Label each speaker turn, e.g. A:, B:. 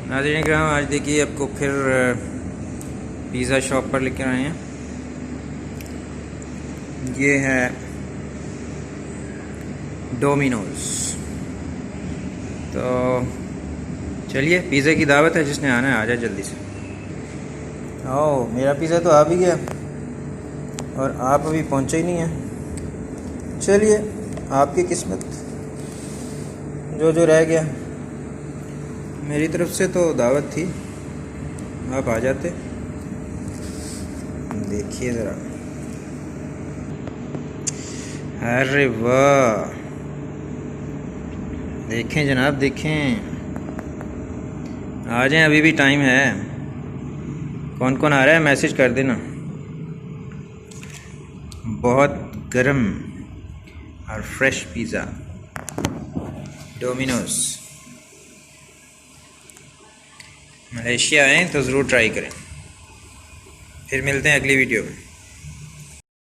A: नाज़रीन किराम, आज देखिए आपको फिर पिज़्ज़ा शॉप पर लेकर आए हैं। ये है डोमिनोज़। तो चलिए, पिज़्ज़ा की दावत है, जिसने आना है आ जाए जल्दी से। आओ, मेरा पिज़्ज़ा तो आ भी गया और आप अभी पहुंचे ही नहीं हैं। चलिए, आपकी किस्मत, जो जो रह गया। मेरी तरफ से तो दावत थी, आप आ जाते। देखिए ज़रा, अरे वाह, देखें जनाब, देखें, आ जाएं, अभी भी टाइम है। कौन कौन आ रहा है मैसेज कर देना। बहुत गर्म और फ्रेश पिज़्ज़ा डोमिनोज़। मलेशिया आएँ तो ज़रूर ट्राई करें। फिर मिलते हैं अगली वीडियो में।